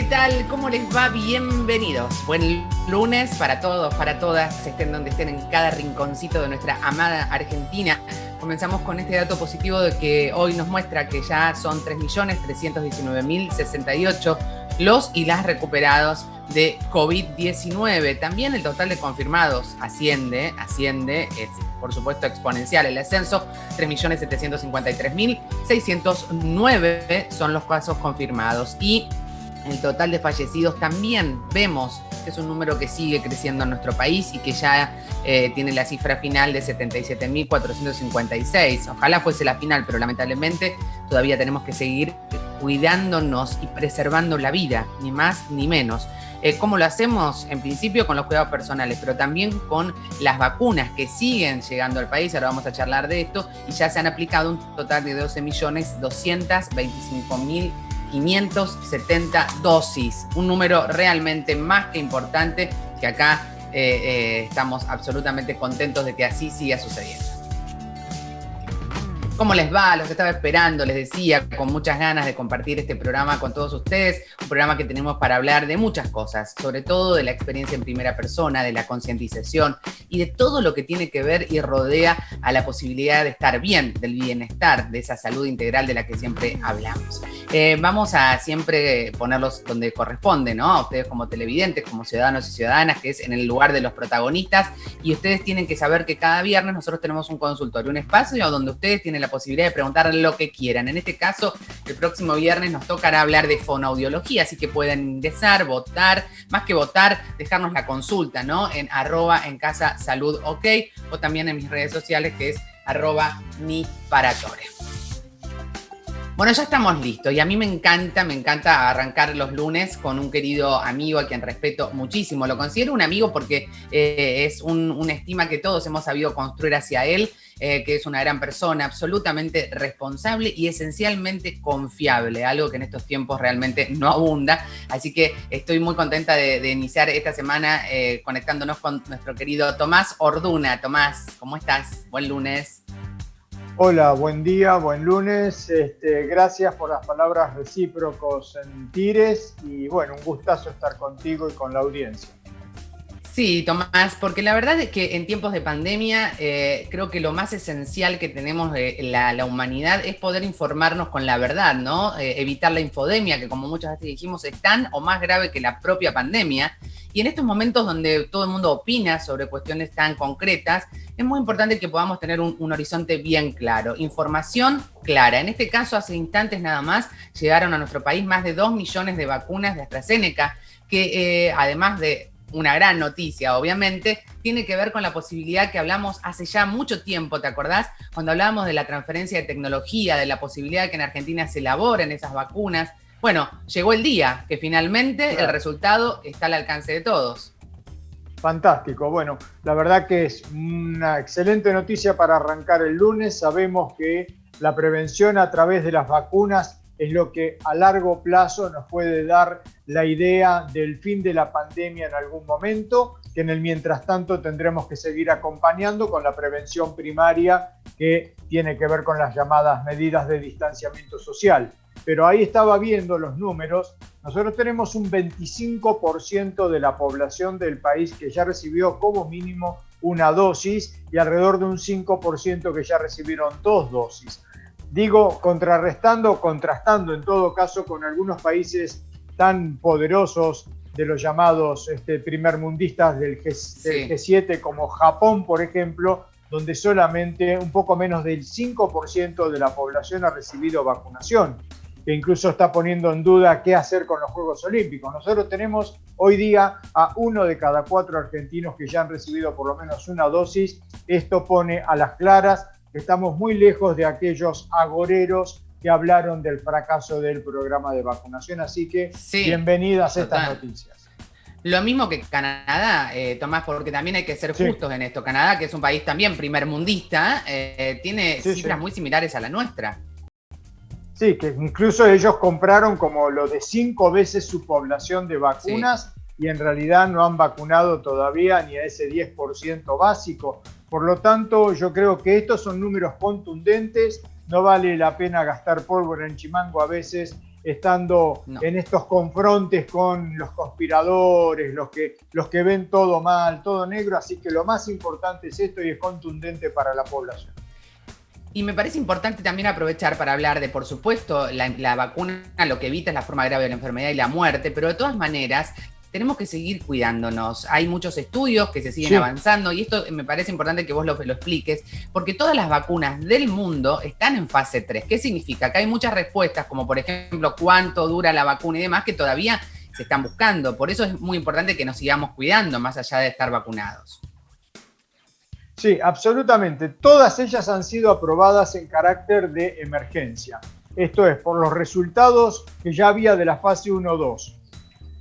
¿qué tal? ¿Cómo les va? Bienvenidos. Buen lunes para todos, para todas, estén donde estén, en cada rinconcito de nuestra amada Argentina. Comenzamos con este dato positivo de que hoy nos muestra que ya son 3.319.068 los y las recuperados de COVID-19. También el total de confirmados asciende, es por supuesto exponencial el ascenso, 3.753.609 son los casos confirmados. Y el total de fallecidos también vemos que es un número que sigue creciendo en nuestro país y que ya tiene la cifra final de 77.456. Ojalá fuese la final, pero lamentablemente todavía tenemos que seguir cuidándonos y preservando la vida, ni más ni menos. ¿Cómo lo hacemos? En principio con los cuidados personales, pero también con las vacunas que siguen llegando al país. Ahora vamos a charlar de esto, y ya se han aplicado un total de 12.225.570 dosis, un número realmente más que importante, que acá estamos absolutamente contentos de que así siga sucediendo. ¿Cómo les va? Los estaba esperando, les decía, con muchas ganas de compartir este programa con todos ustedes, un programa que tenemos para hablar de muchas cosas, sobre todo de la experiencia en primera persona, de la concientización y de todo lo que tiene que ver y rodea a la posibilidad de estar bien, del bienestar, de esa salud integral de la que siempre hablamos. Vamos a siempre ponerlos donde corresponde, ¿no? A ustedes como televidentes, como ciudadanos y ciudadanas, que es en el lugar de los protagonistas, y ustedes tienen que saber que cada viernes nosotros tenemos un consultorio, un espacio donde ustedes tienen la posibilidad de preguntar lo que quieran. En este caso, el próximo viernes nos tocará hablar de fonoaudiología, así que pueden ingresar, votar, más que votar, dejarnos la consulta, ¿no? En @encasasaludok, o también en mis redes sociales, que es @niparatore. Bueno, ya estamos listos, y a mí me encanta arrancar los lunes con un querido amigo a quien respeto muchísimo. Lo considero un amigo porque es una estima que todos hemos sabido construir hacia él, que es una gran persona, absolutamente responsable y esencialmente confiable, algo que en estos tiempos realmente no abunda. Así que estoy muy contenta de iniciar esta semana conectándonos con nuestro querido Tomás Orduna. Tomás, ¿cómo estás? Buen lunes. Hola, buen día, buen lunes. Gracias por las palabras recíprocos en Tires, y bueno, un gustazo estar contigo y con la audiencia. Sí, Tomás, porque la verdad es que en tiempos de pandemia creo que lo más esencial que tenemos la humanidad es poder informarnos con la verdad, ¿no? Evitar la infodemia, que como muchas veces dijimos es tan o más grave que la propia pandemia. Y en estos momentos donde todo el mundo opina sobre cuestiones tan concretas, es muy importante que podamos tener un horizonte bien claro, información clara. En este caso, hace instantes nada más, llegaron a nuestro país más de 2 millones de vacunas de AstraZeneca, que además de una gran noticia, obviamente, tiene que ver con la posibilidad que hablamos hace ya mucho tiempo, ¿te acordás? Cuando hablábamos de la transferencia de tecnología, de la posibilidad de que en Argentina se elaboren esas vacunas. Bueno, llegó el día que finalmente el resultado está al alcance de todos. Fantástico. Bueno, la verdad que es una excelente noticia para arrancar el lunes. Sabemos que la prevención a través de las vacunas es lo que a largo plazo nos puede dar la idea del fin de la pandemia en algún momento, que en el mientras tanto tendremos que seguir acompañando con la prevención primaria, que tiene que ver con las llamadas medidas de distanciamiento social. Pero ahí estaba viendo los números. Nosotros tenemos un 25% de la población del país que ya recibió como mínimo una dosis, y alrededor de un 5% que ya recibieron 2 dosis. Digo, contrastando en todo caso con algunos países tan poderosos de los llamados primermundistas del G7, como Japón, por ejemplo, donde solamente un poco menos del 5% de la población ha recibido vacunación, que incluso está poniendo en duda qué hacer con los Juegos Olímpicos. Nosotros tenemos hoy día a 1 de cada 4 argentinos que ya han recibido por lo menos una dosis. Esto pone a las claras que estamos muy lejos de aquellos agoreros que hablaron del fracaso del programa de vacunación. Así que bienvenidas estas noticias. Lo mismo que Canadá, Tomás, porque también hay que ser justos en esto. Canadá, que es un país también primermundista, tiene cifras muy similares a la nuestra. Sí, que incluso ellos compraron como lo de 5 veces su población de vacunas, y en realidad no han vacunado todavía ni a ese 10% básico. Por lo tanto, yo creo que estos son números contundentes. No vale la pena gastar pólvora en chimango a veces estando en estos confrontes con los conspiradores, los que ven todo mal, todo negro, así que lo más importante es esto y es contundente para la población. Y me parece importante también aprovechar para hablar de, por supuesto, la vacuna lo que evita es la forma grave de la enfermedad y la muerte, pero de todas maneras tenemos que seguir cuidándonos. Hay muchos estudios que se siguen avanzando y esto me parece importante que vos lo expliques, porque todas las vacunas del mundo están en fase 3. ¿Qué significa? Que hay muchas respuestas, como por ejemplo cuánto dura la vacuna y demás, que todavía se están buscando. Por eso es muy importante que nos sigamos cuidando más allá de estar vacunados. Sí, absolutamente. Todas ellas han sido aprobadas en carácter de emergencia. Esto es, por los resultados que ya había de la fase 1-2.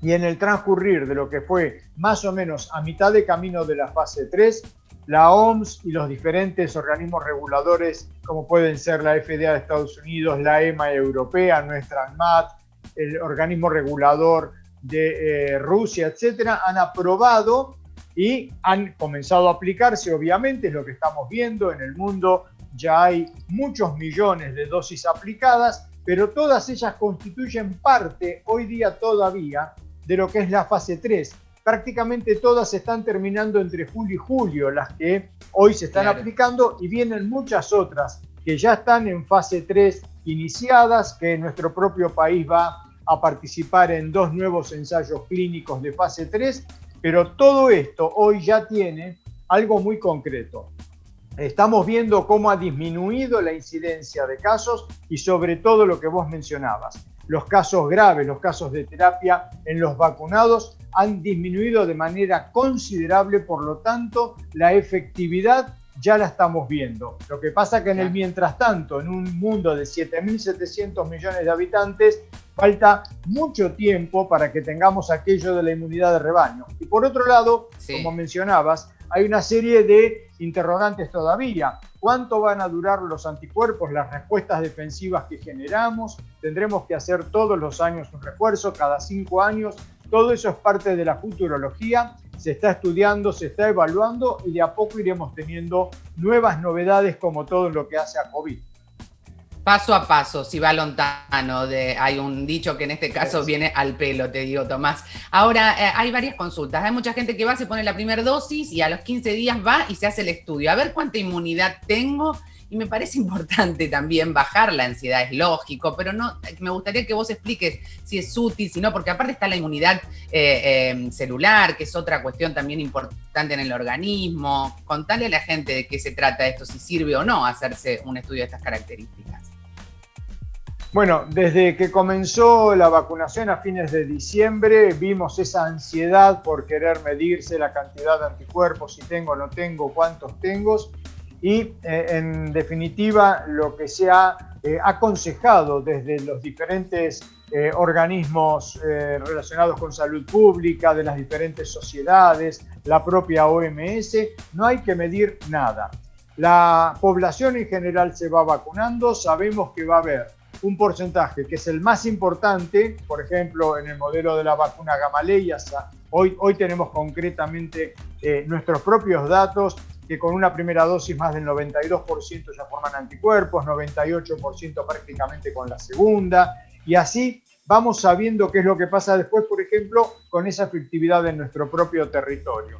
Y en el transcurrir de lo que fue más o menos a mitad de camino de la fase 3, la OMS y los diferentes organismos reguladores, como pueden ser la FDA de Estados Unidos, la EMA europea, nuestra ANMAT, el organismo regulador de Rusia, etcétera, han aprobado y han comenzado a aplicarse, obviamente, es lo que estamos viendo en el mundo. Ya hay muchos millones de dosis aplicadas, pero todas ellas constituyen parte, hoy día todavía, de lo que es la fase 3. Prácticamente todas están terminando entre julio y julio, las que hoy se están aplicando, y vienen muchas otras que ya están en fase 3 iniciadas, que nuestro propio país va a participar en 2 nuevos ensayos clínicos de fase 3, pero todo esto hoy ya tiene algo muy concreto. Estamos viendo cómo ha disminuido la incidencia de casos y sobre todo lo que vos mencionabas. Los casos graves, los casos de terapia en los vacunados han disminuido de manera considerable, por lo tanto, la efectividad ya la estamos viendo. Lo que pasa que en el mientras tanto, en un mundo de 7.700 millones de habitantes, falta mucho tiempo para que tengamos aquello de la inmunidad de rebaño. Y por otro lado, como mencionabas, hay una serie de interrogantes todavía. ¿Cuánto van a durar los anticuerpos, las respuestas defensivas que generamos? ¿Tendremos que hacer todos los años un refuerzo, cada 5 años? Todo eso es parte de la futurología. Se está estudiando, se está evaluando y de a poco iremos teniendo nuevas novedades, como todo lo que hace a COVID. Paso a paso, si va lontano, hay un dicho que en este caso viene al pelo, te digo, Tomás. Ahora, hay varias consultas, hay mucha gente que va, se pone la primera dosis y a los 15 días va y se hace el estudio, a ver cuánta inmunidad tengo, y me parece importante también bajar la ansiedad, es lógico, pero no, me gustaría que vos expliques si es útil, si no, porque aparte está la inmunidad celular, que es otra cuestión también importante en el organismo. Contale a la gente de qué se trata esto, si sirve o no hacerse un estudio de estas características. Bueno, desde que comenzó la vacunación a fines de diciembre, vimos esa ansiedad por querer medirse la cantidad de anticuerpos, si tengo, no tengo, cuántos tengo, y en definitiva lo que se ha aconsejado desde los diferentes organismos relacionados con salud pública, de las diferentes sociedades, la propia OMS, no hay que medir nada. La población en general se va vacunando, sabemos que va a haber un porcentaje que es el más importante, por ejemplo, en el modelo de la vacuna Gamaleya, hoy tenemos concretamente nuestros propios datos, que con una primera dosis más del 92% ya forman anticuerpos, 98% prácticamente con la segunda, y así vamos sabiendo qué es lo que pasa después, por ejemplo, con esa efectividad en nuestro propio territorio.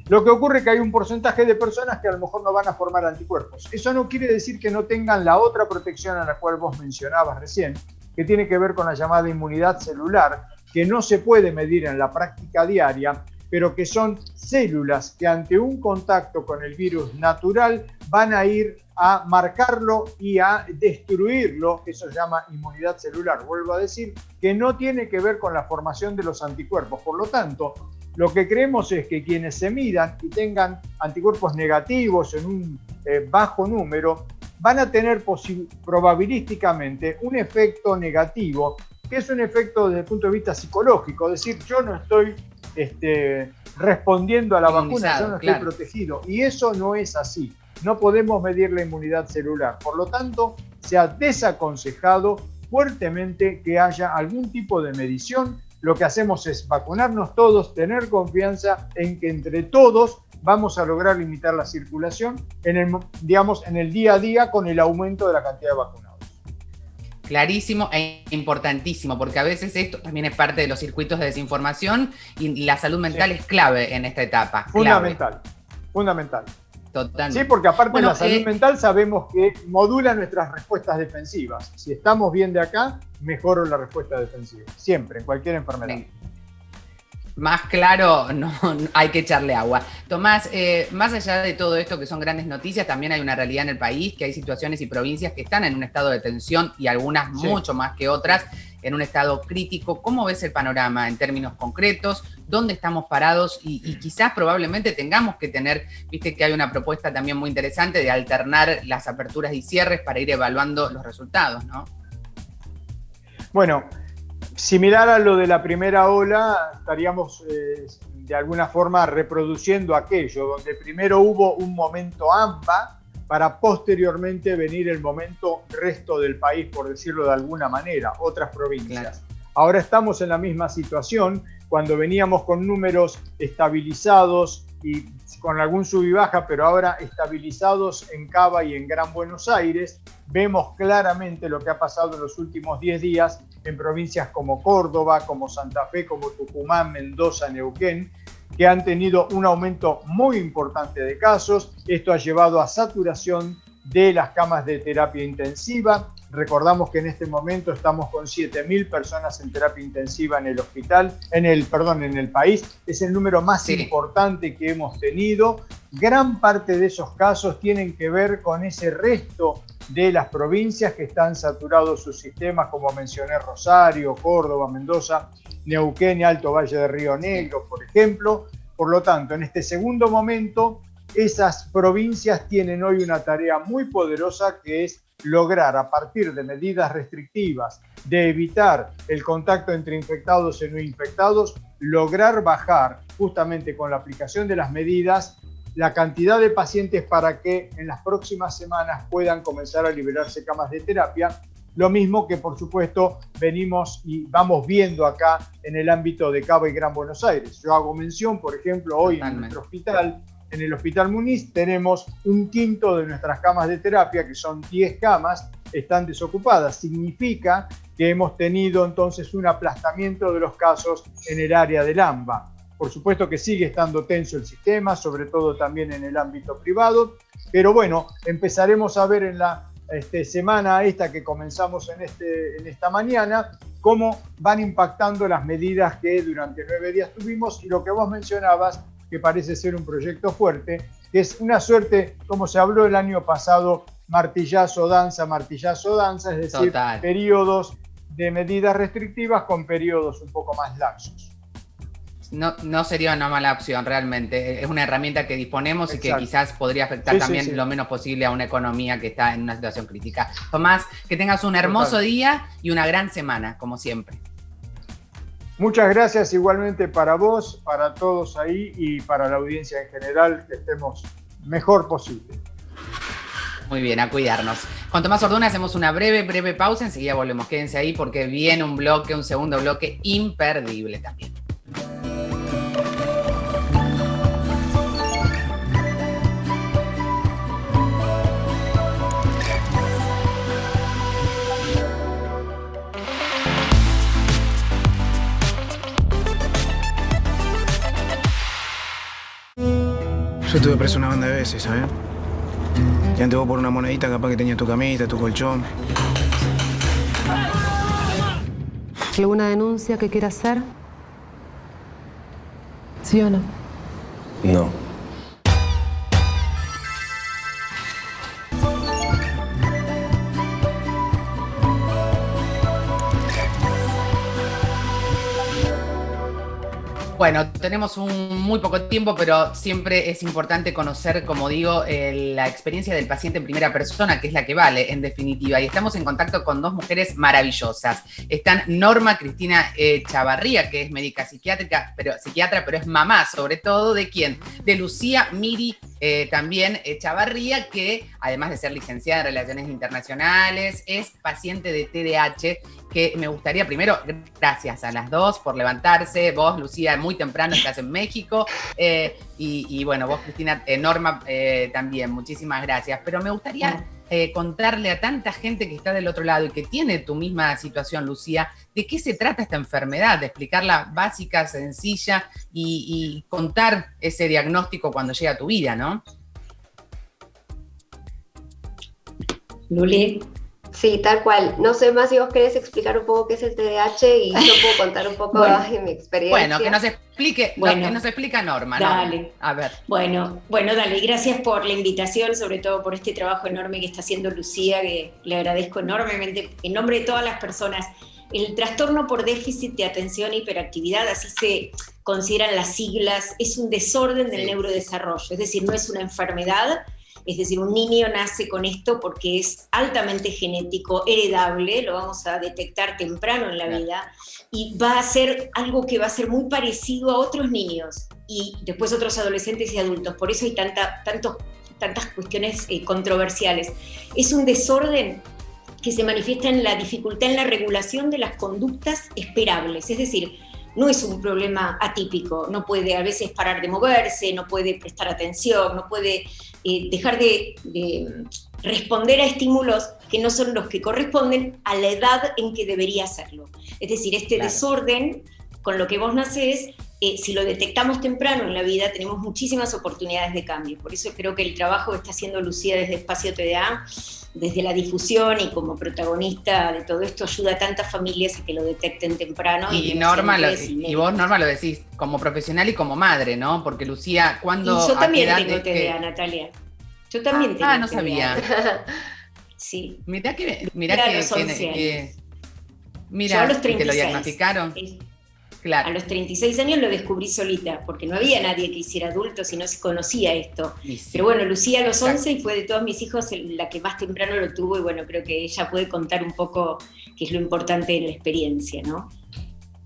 Lo que ocurre es que hay un porcentaje de personas que a lo mejor no van a formar anticuerpos. Eso no quiere decir que no tengan la otra protección a la cual vos mencionabas recién, que tiene que ver con la llamada inmunidad celular, que no se puede medir en la práctica diaria, pero que son células que ante un contacto con el virus natural van a ir a marcarlo y a destruirlo. Eso se llama inmunidad celular. Vuelvo a decir que no tiene que ver con la formación de los anticuerpos. Por lo tanto, lo que creemos es que quienes se midan y tengan anticuerpos negativos en un bajo número van a tener probabilísticamente un efecto negativo, que es un efecto desde el punto de vista psicológico, es decir, yo no estoy respondiendo a la vacuna, yo no estoy protegido, y eso no es así. No podemos medir la inmunidad celular, por lo tanto, se ha desaconsejado fuertemente que haya algún tipo de medición. Lo que hacemos es vacunarnos todos, tener confianza en que entre todos vamos a lograr limitar la circulación en el día a día con el aumento de la cantidad de vacunados. Clarísimo e importantísimo, porque a veces esto también es parte de los circuitos de desinformación y la salud mental es clave en esta etapa. Fundamental, fundamental. Totalmente. Sí, porque aparte la salud mental sabemos que modula nuestras respuestas defensivas. Si estamos bien de acá, mejora la respuesta defensiva. Siempre, en cualquier enfermedad. Más claro, no hay que echarle agua. Tomás, más allá de todo esto que son grandes noticias, también hay una realidad en el país, que hay situaciones y provincias que están en un estado de tensión y algunas mucho más que otras en un estado crítico. ¿Cómo ves el panorama en términos concretos? ¿Dónde estamos parados? Y quizás probablemente tengamos que tener, viste que hay una propuesta también muy interesante de alternar las aperturas y cierres para ir evaluando los resultados, ¿no? Bueno, similar a lo de la primera ola, estaríamos de alguna forma reproduciendo aquello, donde primero hubo un momento AMBA para posteriormente venir el momento resto del país, por decirlo de alguna manera, otras provincias. Claro. Ahora estamos en la misma situación, cuando veníamos con números estabilizados y con algún sub y baja, pero ahora estabilizados en Cava y en Gran Buenos Aires. Vemos claramente lo que ha pasado en los últimos 10 días en provincias como Córdoba, como Santa Fe, como Tucumán, Mendoza, Neuquén, que han tenido un aumento muy importante de casos. Esto ha llevado a saturación de las camas de terapia intensiva. Recordamos que en este momento estamos con 7.000 personas en terapia intensiva en el hospital, en el país. Es el número más importante que hemos tenido. Gran parte de esos casos tienen que ver con ese resto de las provincias que están saturados sus sistemas, como mencioné, Rosario, Córdoba, Mendoza, Neuquén y Alto Valle de Río Negro, por ejemplo. Por lo tanto, en este segundo momento, esas provincias tienen hoy una tarea muy poderosa, que es lograr, a partir de medidas restrictivas, de evitar el contacto entre infectados y no infectados, lograr bajar, justamente con la aplicación de las medidas, la cantidad de pacientes para que en las próximas semanas puedan comenzar a liberarse camas de terapia. Lo mismo que, por supuesto, venimos y vamos viendo acá en el ámbito de Cava y Gran Buenos Aires. Yo hago mención, por ejemplo, hoy en nuestro hospital, en el Hospital Muniz, tenemos 1/5 de nuestras camas de terapia, que son 10 camas, están desocupadas. Significa que hemos tenido entonces un aplastamiento de los casos en el área del AMBA. Por supuesto que sigue estando tenso el sistema, sobre todo también en el ámbito privado, pero bueno, empezaremos a ver en la semana esta que comenzamos en esta mañana, cómo van impactando las medidas que durante 9 días tuvimos, y lo que vos mencionabas, que parece ser un proyecto fuerte, que es una suerte, como se habló el año pasado, martillazo, danza, es decir, periodos de medidas restrictivas con periodos un poco más laxos. No sería una mala opción, realmente. Es una herramienta que disponemos. Exacto. Y que quizás podría afectar también lo menos posible a una economía que está en una situación crítica. Tomás, que tengas un hermoso día y una gran semana, como siempre. Muchas gracias igualmente para vos, para todos ahí y para la audiencia en general, que estemos mejor posible. Muy bien, a cuidarnos. Con Tomás Orduna hacemos una breve pausa, enseguida volvemos. Quédense ahí porque viene un segundo bloque imperdible también. Yo estuve preso una banda de veces, ¿sabes? Y antes vos por una monedita capaz que tenía tu camita, tu colchón. ¿Alguna denuncia que quiera hacer? ¿Sí o no? No. Bueno, tenemos muy poco tiempo, pero siempre es importante conocer, como digo, la experiencia del paciente en primera persona, que es la que vale, en definitiva. Y estamos en contacto con dos mujeres maravillosas. Están Norma Cristina Chavarría, que es médica psiquiatra, pero es mamá, sobre todo, ¿de quién? De Lucía Miri, también Chavarría, que además de ser licenciada en Relaciones Internacionales, es paciente de TDAH, que me gustaría primero, gracias a las dos por levantarse. Vos, Lucía, muy temprano estás en México, y bueno, vos, Cristina, Norma, también, muchísimas gracias. Pero me gustaría contarle a tanta gente que está del otro lado y que tiene tu misma situación, Lucía, de qué se trata esta enfermedad, de explicarla básica, sencilla y contar ese diagnóstico cuando llega a tu vida, ¿no? Luli. Sí, tal cual. No sé más si vos querés explicar un poco qué es el TDAH y yo puedo contar un poco de mi experiencia. Bueno, que nos explique, lo que nos explica Norma. Dale. ¿No? A ver. Bueno, dale. Gracias por la invitación, sobre todo por este trabajo enorme que está haciendo Lucía, que le agradezco enormemente en nombre de todas las personas. El trastorno por déficit de atención e hiperactividad, así se consideran las siglas, es un desorden del neurodesarrollo, es decir, no es una enfermedad. Es decir, un niño nace con esto porque es altamente genético, heredable, lo vamos a detectar temprano en la vida, y va a ser algo que va a ser muy parecido a otros niños y después otros adolescentes y adultos. Por eso hay tantas cuestiones controversiales. Es un desorden que se manifiesta en la dificultad en la regulación de las conductas esperables, es decir, no es un problema atípico, no puede a veces parar de moverse, no puede prestar atención, no puede dejar de responder a estímulos que no son los que corresponden a la edad en que debería hacerlo. Es decir, este desorden con lo que vos nacés, si lo detectamos temprano en la vida, tenemos muchísimas oportunidades de cambio. Por eso creo que el trabajo que está haciendo Lucía desde Espacio TDA, desde la difusión y como protagonista de todo esto, ayuda a tantas familias a que lo detecten temprano. Y vos, Norma, lo decís como profesional y como madre, ¿no? Porque Lucía, ¿cuándo? Y yo también tengo TDA, Natalia. Yo también tengo TDA. No sabía. Sí. Mirá que yo a los 36. ¿Te lo diagnosticaron? Claro. A los 36 años lo descubrí solita, porque no había nadie que hiciera adultos y no se conocía esto. Sí. Pero bueno, Lucía a los 11 y fue de todos mis hijos la que más temprano lo tuvo, y bueno, creo que ella puede contar un poco qué es lo importante de la experiencia, ¿no?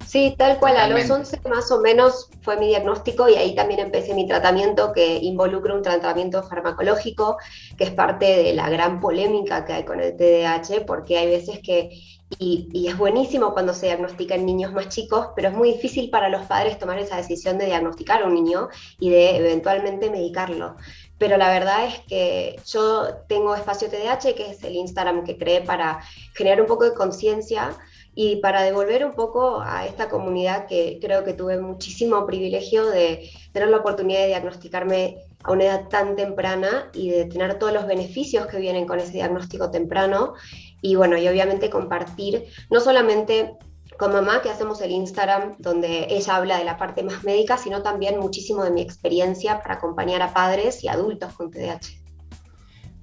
Sí, tal cual, a los 11 más o menos fue mi diagnóstico y ahí también empecé mi tratamiento, que involucra un tratamiento farmacológico, que es parte de la gran polémica que hay con el TDAH, porque hay veces que, y es buenísimo cuando se diagnostica en niños más chicos, pero es muy difícil para los padres tomar esa decisión de diagnosticar a un niño y de eventualmente medicarlo. Pero la verdad es que yo tengo Espacio TDAH, que es el Instagram que creé para generar un poco de conciencia y para devolver un poco a esta comunidad que creo que tuve muchísimo privilegio de tener la oportunidad de diagnosticarme a una edad tan temprana y de tener todos los beneficios que vienen con ese diagnóstico temprano. Y bueno, y obviamente compartir, no solamente con mamá, que hacemos el Instagram, donde ella habla de la parte más médica, sino también muchísimo de mi experiencia para acompañar a padres y adultos con TDAH.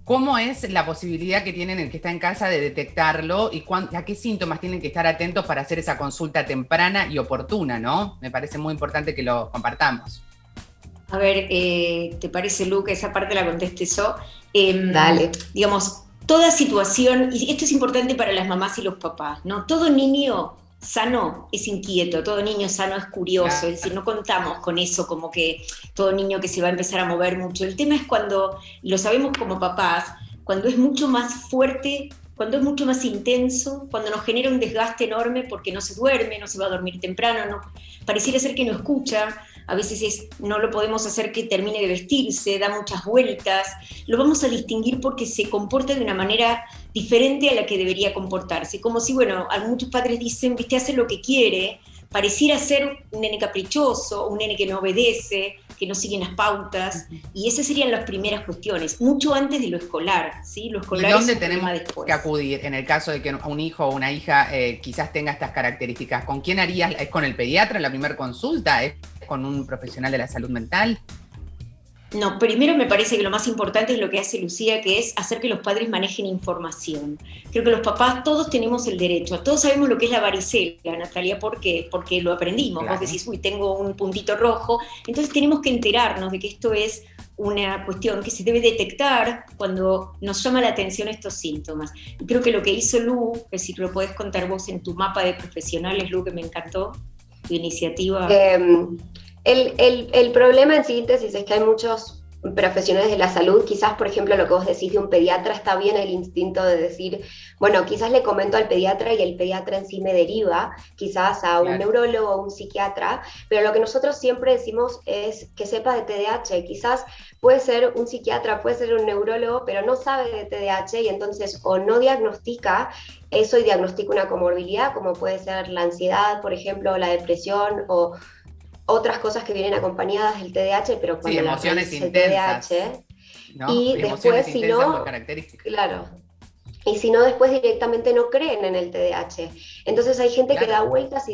¿Cómo es la posibilidad que tienen el que está en casa de detectarlo y a qué síntomas tienen que estar atentos para hacer esa consulta temprana y oportuna, ¿no? Me parece muy importante que lo compartamos. A ver, ¿te parece, Lu, que esa parte la conteste yo? Dale. Digamos, toda situación, y esto es importante para las mamás y los papás, ¿no? Todo niño sano es inquieto, todo niño sano es curioso, es decir, no contamos con eso como que todo niño que se va a empezar a mover mucho. El tema es cuando, lo sabemos como papás, cuando es mucho más fuerte, cuando es mucho más intenso, cuando nos genera un desgaste enorme porque no se duerme, no se va a dormir temprano, no, pareciera ser que no escucha, a veces no lo podemos hacer que termine de vestirse, da muchas vueltas, lo vamos a distinguir porque se comporta de una manera diferente a la que debería comportarse, como si, bueno, muchos padres dicen, viste, hace lo que quiere, pareciera ser un nene caprichoso, un nene que no obedece, que no siguen las pautas, y esas serían las primeras cuestiones, mucho antes de lo escolar, ¿sí? Lo escolar. ¿Y dónde es tenemos que acudir en el caso de que un hijo o una hija quizás tenga estas características? ¿Con quién harías? ¿Es con el pediatra en la primera consulta? ¿Es con un profesional de la salud mental? No, primero me parece que lo más importante es lo que hace Lucía, que es hacer que los padres manejen información. Creo que los papás todos tenemos el derecho, todos sabemos lo que es la varicela, Natalia, ¿por qué? Porque lo aprendimos. Claro. Vos decís, uy, tengo un puntito rojo, entonces tenemos que enterarnos de que esto es una cuestión que se debe detectar cuando nos llama la atención estos síntomas. Y creo que lo que hizo Lu, que si lo podés contar vos en tu mapa de profesionales, Lu, que me encantó, tu iniciativa. El problema en síntesis es que hay muchos profesionales de la salud, quizás, por ejemplo, lo que vos decís de un pediatra, está bien el instinto de decir, bueno, quizás le comento al pediatra y el pediatra en sí me deriva, quizás a un neurólogo o un psiquiatra, pero lo que nosotros siempre decimos es que sepa de TDAH. Quizás puede ser un psiquiatra, puede ser un neurólogo, pero no sabe de TDAH y entonces o no diagnostica eso y diagnostica una comorbilidad, como puede ser la ansiedad, por ejemplo, o la depresión, o otras cosas que vienen acompañadas del TDAH, pero cuando sí, emociones intensas, el TDAH, ¿no? y Emociones después, si intensas muy no, características. claro, y si no, después directamente no creen en el TDAH. Entonces hay gente que da vueltas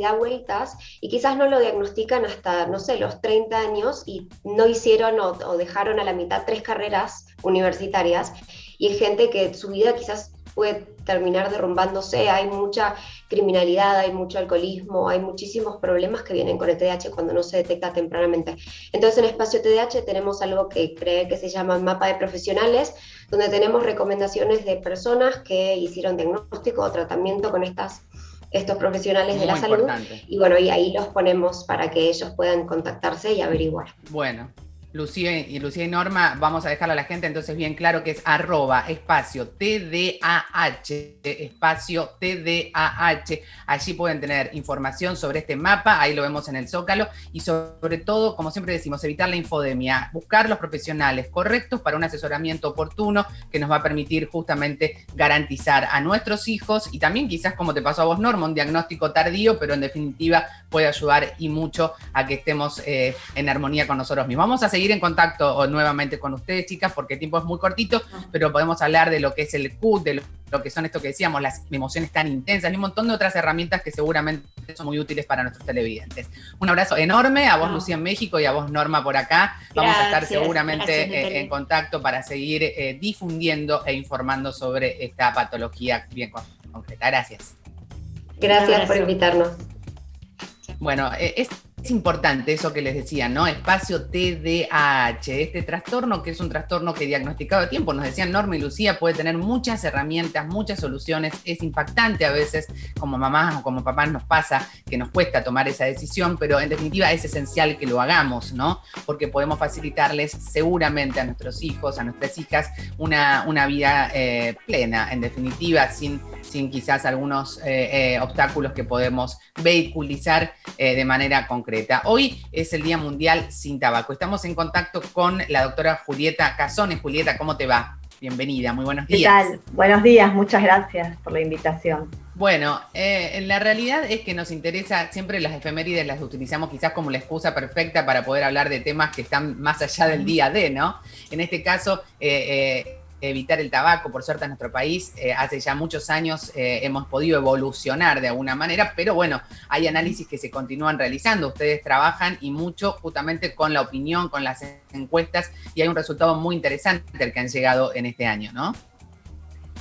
y quizás no lo diagnostican hasta, no sé, los 30 años y no hicieron o dejaron a la mitad 3 carreras universitarias, y hay gente que su vida quizás puede terminar derrumbándose. Hay mucha criminalidad, hay mucho alcoholismo, hay muchísimos problemas que vienen con el TDAH cuando no se detecta tempranamente. Entonces en Espacio TDAH tenemos algo que se llama mapa de profesionales, donde tenemos recomendaciones de personas que hicieron diagnóstico o tratamiento con estos profesionales de la salud, y bueno, y ahí los ponemos para que ellos puedan contactarse y averiguar. Bueno, Lucía y Norma, vamos a dejarle a la gente entonces bien claro que es @ TDAH. Allí pueden tener información sobre este mapa, ahí lo vemos en el Zócalo, y sobre todo, como siempre decimos, evitar la infodemia, buscar los profesionales correctos para un asesoramiento oportuno que nos va a permitir justamente garantizar a nuestros hijos, y también quizás, como te pasó a vos, Norma, un diagnóstico tardío, pero en definitiva puede ayudar y mucho a que estemos en armonía con nosotros mismos. Vamos a seguir en contacto nuevamente con ustedes, chicas, porque el tiempo es muy cortito, pero podemos hablar de lo que es el CUT, de lo que son esto que decíamos, las emociones tan intensas y un montón de otras herramientas que seguramente son muy útiles para nuestros televidentes. Un abrazo enorme a vos, Lucía, en México, y a vos, Norma, por acá. Vamos a estar seguramente en contacto para seguir difundiendo e informando sobre esta patología bien concreta. Gracias. Gracias por invitarnos. Bueno, es importante eso que les decía, ¿no? Espacio TDAH, este trastorno que es un trastorno que diagnosticado a tiempo, nos decían Norma y Lucía, puede tener muchas herramientas, muchas soluciones. Es impactante a veces, como mamás o como papás nos pasa, que nos cuesta tomar esa decisión, pero en definitiva es esencial que lo hagamos, ¿no? Porque podemos facilitarles seguramente a nuestros hijos, a nuestras hijas, una vida plena, en definitiva, sin quizás algunos obstáculos que podemos vehiculizar de manera concreta. Hoy es el Día Mundial sin Tabaco. Estamos en contacto con la doctora Julieta Cazones. Julieta, ¿cómo te va? Bienvenida, muy buenos días. ¿Qué tal? Buenos días, muchas gracias por la invitación. Bueno, la realidad es que nos interesa, siempre las efemérides las utilizamos quizás como la excusa perfecta para poder hablar de temas que están más allá del día de, ¿no? En este caso, evitar el tabaco, por suerte en nuestro país, hace ya muchos años hemos podido evolucionar de alguna manera, pero bueno, hay análisis que se continúan realizando, ustedes trabajan y mucho justamente con la opinión, con las encuestas, y hay un resultado muy interesante al que han llegado en este año, ¿no?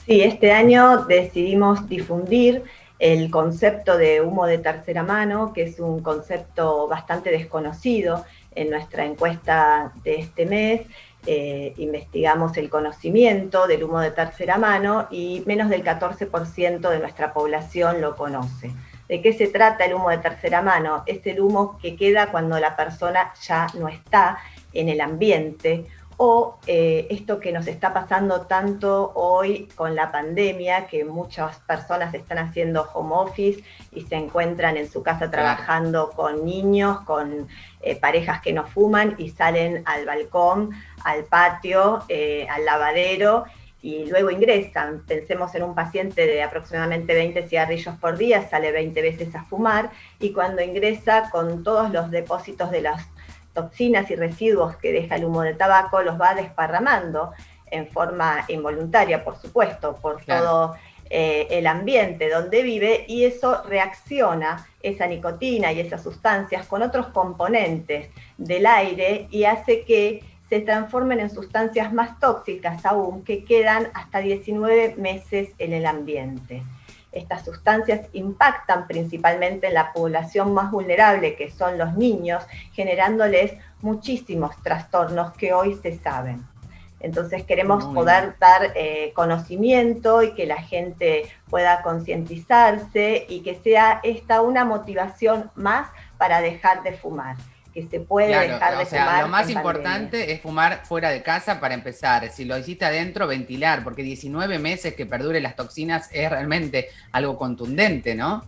Sí, este año decidimos difundir el concepto de humo de tercera mano, que es un concepto bastante desconocido en nuestra encuesta de este mes. Investigamos el conocimiento del humo de tercera mano y menos del 14% de nuestra población lo conoce. ¿De qué se trata el humo de tercera mano? Es el humo que queda cuando la persona ya no está en el ambiente, o esto que nos está pasando tanto hoy con la pandemia, que muchas personas están haciendo home office y se encuentran en su casa trabajando con niños, con parejas que no fuman y salen al balcón, al patio, al lavadero y luego ingresan. Pensemos en un paciente de aproximadamente 20 cigarrillos por día, sale 20 veces a fumar y cuando ingresa con todos los depósitos de las toxinas y residuos que deja el humo de tabaco, los va desparramando en forma involuntaria, por supuesto, por todo el ambiente donde vive, y eso reacciona, esa nicotina y esas sustancias, con otros componentes del aire y hace que se transformen en sustancias más tóxicas aún, que quedan hasta 19 meses en el ambiente. Estas sustancias impactan principalmente en la población más vulnerable, que son los niños, generándoles muchísimos trastornos que hoy se saben. Entonces queremos poder dar conocimiento y que la gente pueda concientizarse y que sea esta una motivación más para dejar de fumar. que se puede dejar de fumar. Lo más en importante pandemia. es fumar fuera de casa para empezar. Si lo hiciste adentro, ventilar, porque 19 meses que perdure las toxinas es realmente algo contundente, ¿no?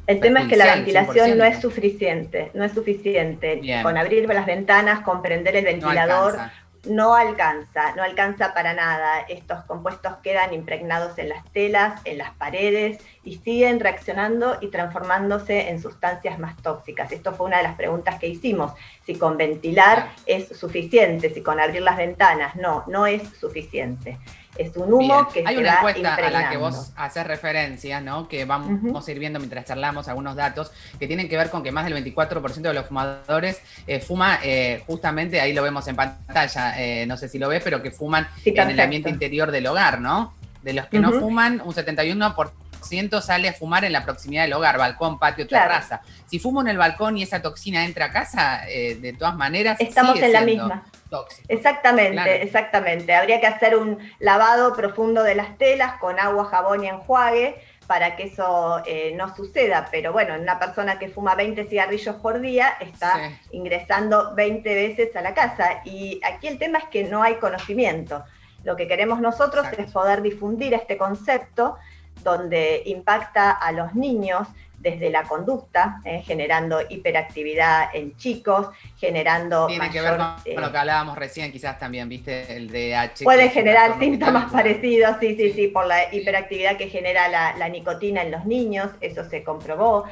El tema es que la ventilación 100%. no es suficiente, no es suficiente. Bien. Con abrir las ventanas, con prender el ventilador, no alcanza para nada. Estos compuestos quedan impregnados en las telas, en las paredes y siguen reaccionando y transformándose en sustancias más tóxicas. Esto fue una de las preguntas que hicimos, si con ventilar es suficiente, si con abrir las ventanas. No es suficiente. Es un humo que hay se una va encuesta impregnando. a la que vos haces referencia, ¿no? Que vamos a ir viendo mientras charlamos algunos datos que tienen que ver con que más del 24% de los fumadores fuma, justamente, ahí lo vemos en pantalla, no sé si lo ves, pero que fuman en el ambiente interior del hogar, ¿no? De los que no fuman, un 71% sale a fumar en la proximidad del hogar, balcón, patio, terraza. Si fumo en el balcón y esa toxina entra a casa, de todas maneras, estamos sigue en la siendo misma. tóxico. Exactamente, Claro. exactamente. Habría que hacer un lavado profundo de las telas con agua, jabón y enjuague para que eso no suceda. Pero bueno, una persona que fuma 20 cigarrillos por día está ingresando 20 veces a la casa. Y aquí el tema es que no hay conocimiento. Lo que queremos nosotros es poder difundir este concepto donde impacta a los niños desde la conducta, generando hiperactividad en chicos, generando Tiene que ver con lo que hablábamos recién, quizás también, ¿viste? El DH. Puede generar síntomas parecidos, sí, por la hiperactividad que genera la nicotina en los niños, eso se comprobó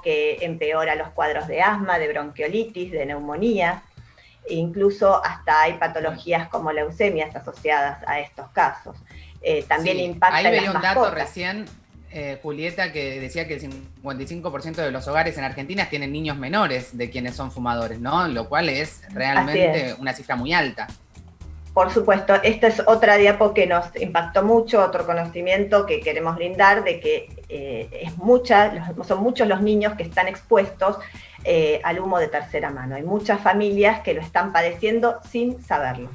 que empeora los cuadros de asma, de bronquiolitis, de neumonía, e incluso hasta hay patologías como leucemias asociadas a estos casos. También impacta en las mascotas. Ahí veía un dato recién, Julieta, que decía que el 55% de los hogares en Argentina tienen niños menores de quienes son fumadores, ¿no? Lo cual es realmente una cifra muy alta. Por supuesto, esta es otra diapo que nos impactó mucho, otro conocimiento que queremos brindar de que son muchos los niños que están expuestos al humo de tercera mano. Hay muchas familias que lo están padeciendo sin saberlo.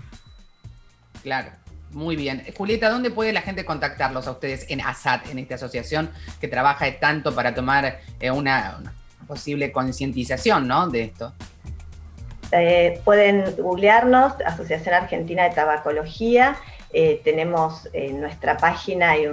Claro. Muy bien. Julieta, ¿dónde puede la gente contactarlos a ustedes en ASAT, en esta asociación que trabaja tanto para tomar una posible concientización, ¿no, de esto? Pueden googlearnos, Asociación Argentina de Tabacología. Tenemos en nuestra página hay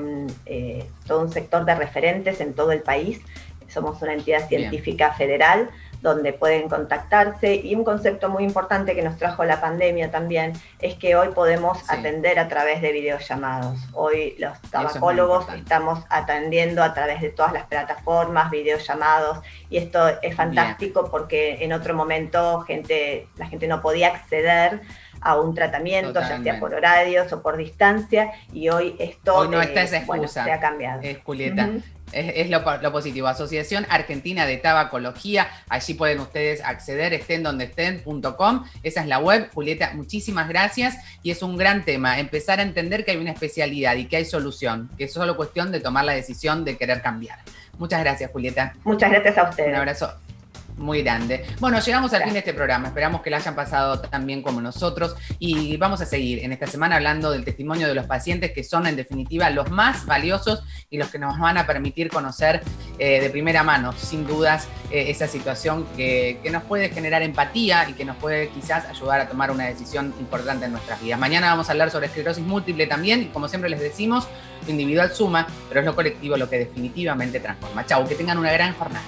todo un sector de referentes en todo el país. Somos una entidad científica federal donde pueden contactarse, y un concepto muy importante que nos trajo la pandemia también es que hoy podemos atender a través de videollamados. Hoy los tabacólogos estamos atendiendo a través de todas las plataformas, videollamados, y esto es fantástico porque en otro momento la gente no podía acceder a un tratamiento, ya sea por horarios o por distancia, y hoy esto hoy no está esa excusa, se ha cambiado. Julieta. Es lo positivo. Asociación Argentina de Tabacología, allí pueden ustedes acceder, estén donde estén.com, esa es la web. Julieta, muchísimas gracias, y es un gran tema, empezar a entender que hay una especialidad y que hay solución, que es solo cuestión de tomar la decisión de querer cambiar. Muchas gracias, Julieta. Muchas gracias a ustedes. Un abrazo muy grande. Bueno, llegamos al fin de este programa. Esperamos que la hayan pasado tan bien como nosotros, y vamos a seguir en esta semana hablando del testimonio de los pacientes, que son en definitiva los más valiosos y los que nos van a permitir conocer de primera mano, sin dudas, esa situación que nos puede generar empatía y que nos puede quizás ayudar a tomar una decisión importante en nuestras vidas. Mañana vamos a hablar sobre esclerosis múltiple también, y como siempre les decimos, lo individual suma, pero es lo colectivo lo que definitivamente transforma. Chau, que tengan una gran jornada.